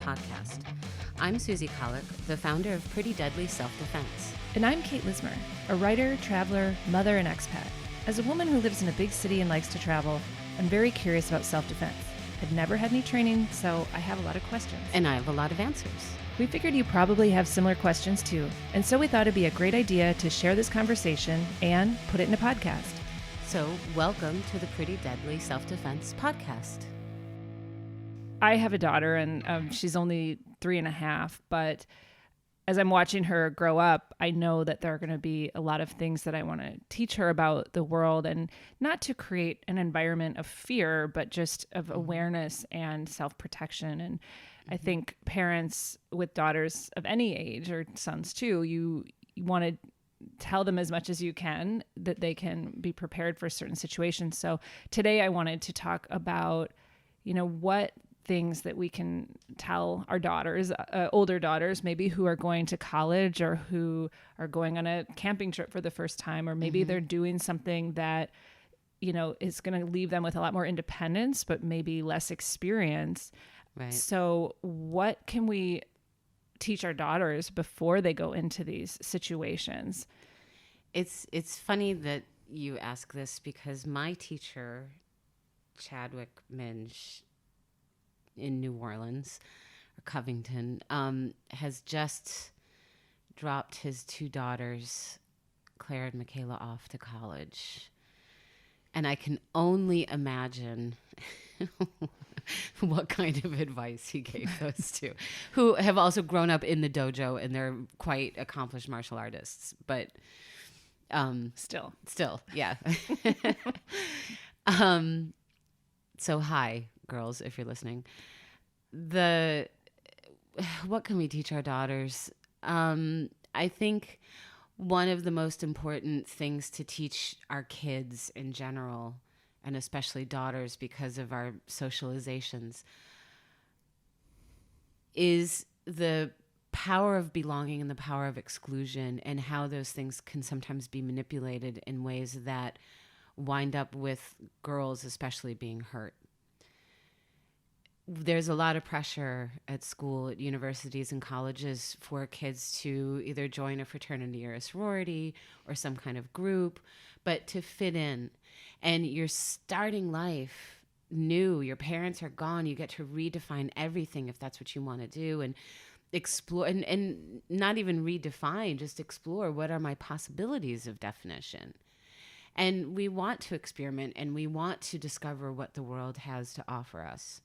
podcast. I'm Susie Kahlich, the founder of Pretty Deadly Self-Defense. And I'm Kate Lismer, a writer, traveler, mother, and expat. As a woman who lives in a big city and likes to travel, I'm very curious about self-defense. I've never had any training, so I have a lot of questions. And I have a lot of answers. We figured you probably have similar questions too, and so we thought it'd be a great idea to share this conversation and put it in a podcast. So welcome to the Pretty Deadly Self-Defense podcast. I have a daughter, and she's only 3.5, but as I'm watching her grow up, I know that there are going to be a lot of things that I want to teach her about the world, and not to create an environment of fear, but just of awareness and self-protection. And I think parents with daughters of any age, or sons too, you want to tell them as much as you can that they can be prepared for certain situations. So today I wanted to talk about, what things that we can tell our daughters, older daughters, maybe who are going to college or who are going on a camping trip for the first time, or maybe they're doing something that, is going to leave them with a lot more independence, but maybe less experience. Right. So what can we teach our daughters before they go into these situations? It's funny that you ask this because my teacher, Chadwick Minge, in New Orleans or Covington, has just dropped his 2 daughters, Claire and Michaela, off to college. And I can only imagine what kind of advice he gave those 2, who have also grown up in the dojo and they're quite accomplished martial artists, but still, yeah. So hi, girls, if you're listening. What can we teach our daughters? I think one of the most important things to teach our kids in general, and especially daughters because of our socializations, is the power of belonging and the power of exclusion, and how those things can sometimes be manipulated in ways that wind up with girls especially being hurt. There's a lot of pressure at school, at universities and colleges for kids to either join a fraternity or a sorority or some kind of group, but to fit in. And you're starting life new. Your parents are gone. You get to redefine everything if that's what you want to do, and explore, and not even redefine, just explore what are my possibilities of definition. And we want to experiment and we want to discover what the world has to offer us.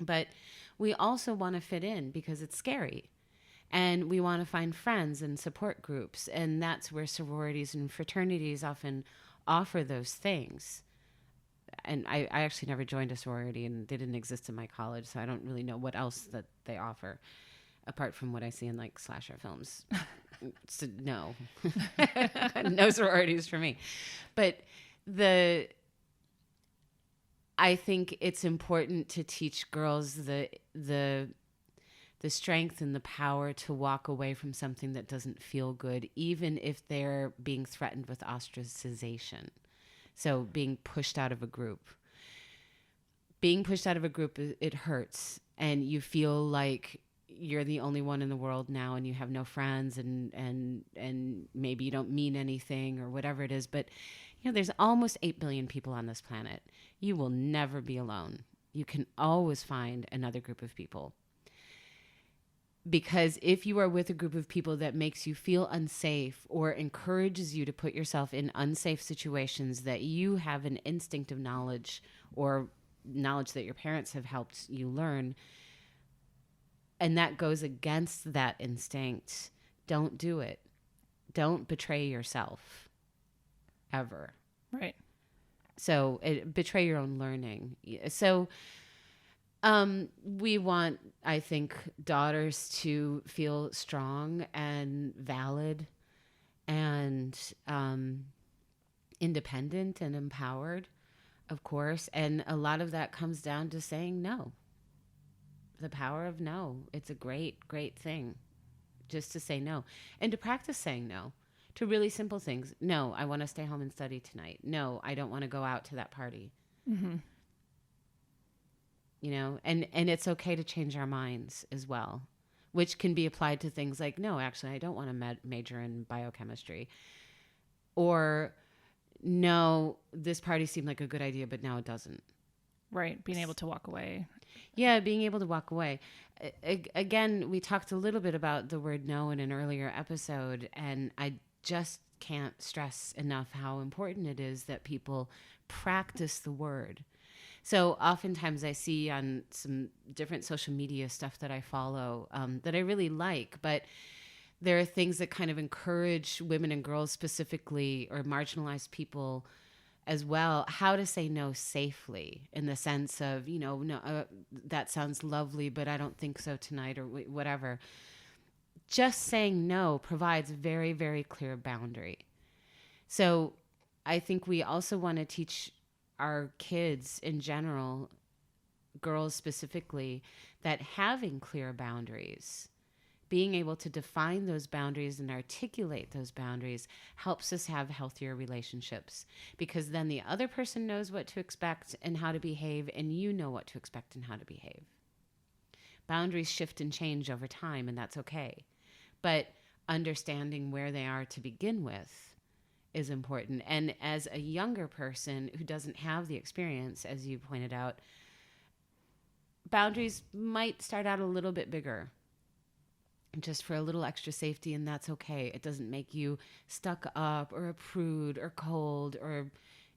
But we also want to fit in because it's scary. And we want to find friends and support groups. And that's where sororities and fraternities often offer those things. And I actually never joined a sorority, and they didn't exist in my college, so I don't really know what else that they offer, apart from what I see in like slasher films. So, no. No sororities for me. But I think it's important to teach girls the strength and the power to walk away from something that doesn't feel good, even if they're being threatened with ostracization. So being pushed out of a group. Being pushed out of a group, it hurts, and you feel like you're the only one in the world now, and you have no friends, and maybe you don't mean anything or whatever it is. But there's almost 8 billion people on this planet. You will never be alone. You can always find another group of people. Because if you are with a group of people that makes you feel unsafe or encourages you to put yourself in unsafe situations that you have an instinctive knowledge, or knowledge that your parents have helped you learn, and that goes against that instinct, don't do it. Don't betray yourself, ever. Right. So betray your own learning. So we want, I think, daughters to feel strong and valid and independent and empowered, of course. And a lot of that comes down to saying no. The power of no. It's a great, great thing just to say no, and to practice saying no to really simple things. No, I want to stay home and study tonight. No, I don't want to go out to that party. Mm-hmm. and it's okay to change our minds as well, which can be applied to things like, no, actually, I don't want to major in biochemistry, or no, this party seemed like a good idea, but now it doesn't. Right. Being able to walk away. Yeah, being able to walk away. Again, we talked a little bit about the word no in an earlier episode, and I just can't stress enough how important it is that people practice the word. So oftentimes I see on some different social media stuff that I follow that I really like, but there are things that kind of encourage women and girls specifically, or marginalized people as well, how to say no safely, in the sense of, no, that sounds lovely, but I don't think so tonight, or whatever. Just saying no provides a very, very clear boundary. So I think we also want to teach our kids in general, girls specifically, that having clear boundaries, being able to define those boundaries and articulate those boundaries, helps us have healthier relationships, because then the other person knows what to expect and how to behave, and you know what to expect and how to behave. Boundaries shift and change over time, and that's okay. But understanding where they are to begin with is important. And as a younger person who doesn't have the experience, as you pointed out, boundaries might start out a little bit bigger, just for a little extra safety, and that's okay. It doesn't make you stuck up or a prude or cold or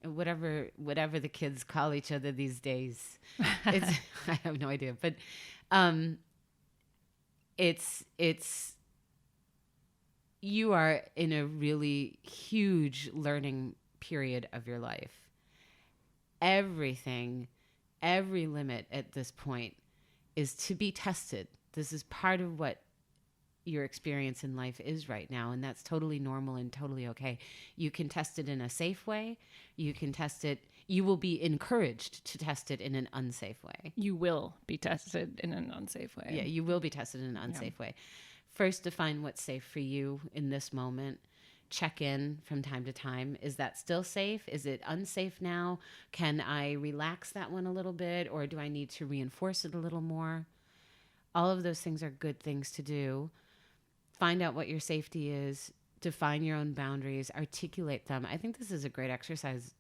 whatever the kids call each other these days. It's I have no idea, but it's you are in a really huge learning period of your life. Every limit at this point is to be tested. This is part of what your experience in life is right now, and that's totally normal and totally okay. You can test it in a safe way. You will be encouraged to test it in an unsafe way. You will be tested in an unsafe way. Yeah, you will be tested in an unsafe way. First, define what's safe for you in this moment. Check in from time to time. Is that still safe? Is it unsafe now? Can I relax that one a little bit, or do I need to reinforce it a little more? All of those things are good things to do. Find out what your safety is, define your own boundaries, articulate them. I think this is a great exercise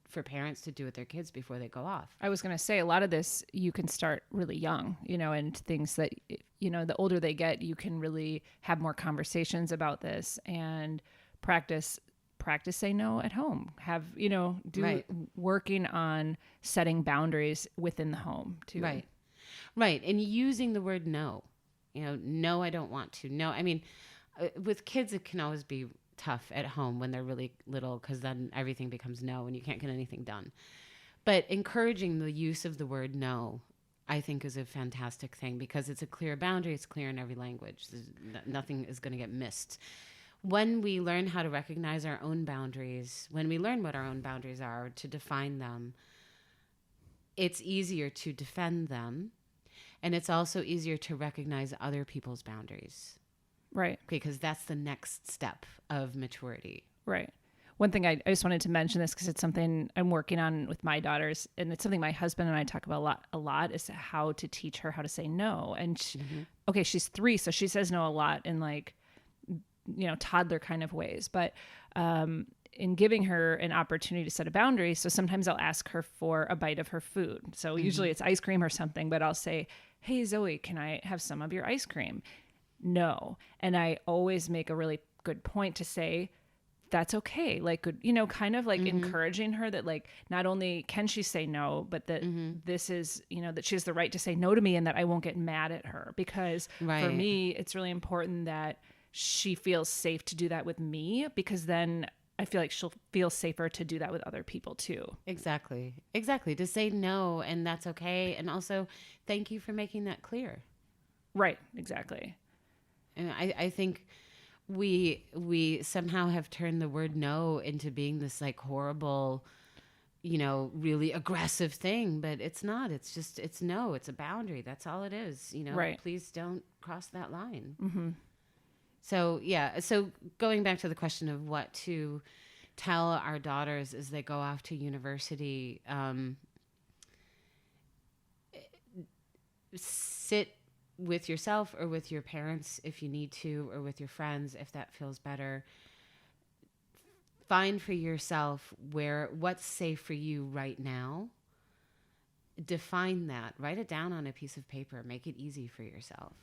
for parents to do with their kids before they go off. I was going to say, a lot of this you can start really young, and things that, the older they get, you can really have more conversations about this and practice say no at home. Have, working on setting boundaries within the home too. Right. And using the word no. No, I don't want to. No, I mean, with kids, it can always be tough at home when they're really little, because then everything becomes no and you can't get anything done. But encouraging the use of the word no, I think, is a fantastic thing, because it's a clear boundary. It's clear in every language. Nothing is going to get missed. When we learn how to recognize our own boundaries, when we learn what our own boundaries are, to define them, it's easier to defend them. And it's also easier to recognize other people's boundaries. Right. Because that's the next step of maturity. Right. One thing I just wanted to mention this, because it's something I'm working on with my daughters, and it's something my husband and I talk about a lot, is how to teach her how to say no. And she's 3, so she says no a lot in toddler kind of ways. But in giving her an opportunity to set a boundary, so sometimes I'll ask her for a bite of her food. So usually it's ice cream or something, but I'll say, "Hey, Zoe, can I have some of your ice cream?" No. And I always make a really good point to say, that's okay. Kind of encouraging her that, not only can she say no, but that this is, that she has the right to say no to me, and that I won't get mad at her, because for me, it's really important that she feels safe to do that with me, because then I feel like she'll feel safer to do that with other people too. Exactly. To say no, and that's okay. And also, thank you for making that clear. Right. Exactly. And I think we somehow have turned the word no into being this horrible, really aggressive thing, but it's not. It's no. It's a boundary. That's all it is. Right. Please don't cross that line. Mm-hmm. So going back to the question of what to tell our daughters as they go off to university, sit with yourself or with your parents if you need to, or with your friends if that feels better. Find for yourself what's safe for you right now. Define that. Write it down on a piece of paper. Make it easy for yourself.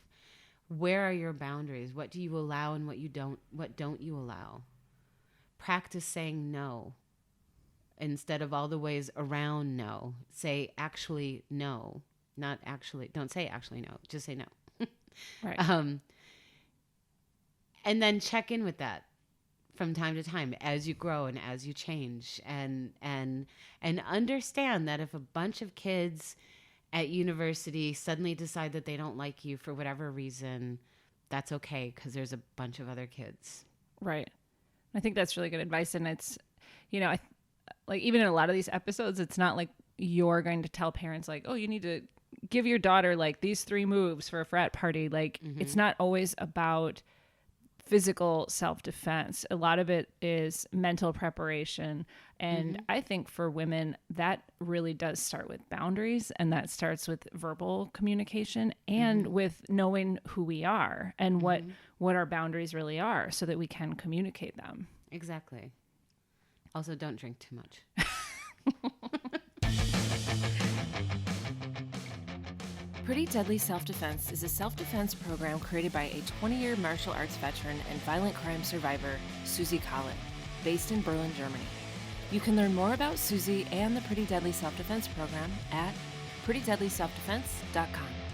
Where are your boundaries? What do you allow and what don't you allow? Practice saying no instead of all the ways around no. Say actually no. Not actually. Don't say actually no. Just say no. Right. And then check in with that from time to time as you grow and as you change, and understand that if a bunch of kids at university suddenly decide that they don't like you for whatever reason, that's okay, because there's a bunch of other kids. Right. I think that's really good advice. And it's, like even in a lot of these episodes, it's not like you're going to tell parents like, oh, you need to give your daughter like these 3 moves for a frat party. Like it's not always about physical self-defense. A lot of it is mental preparation. And I think for women, that really does start with boundaries, and that starts with verbal communication and with knowing who we are and what our boundaries really are, so that we can communicate them. Exactly. Also, don't drink too much. Pretty Deadly Self-Defense is a self-defense program created by a 20-year martial arts veteran and violent crime survivor, Susie Kahlich, based in Berlin, Germany. You can learn more about Susie and the Pretty Deadly Self-Defense program at prettydeadlyselfdefense.com.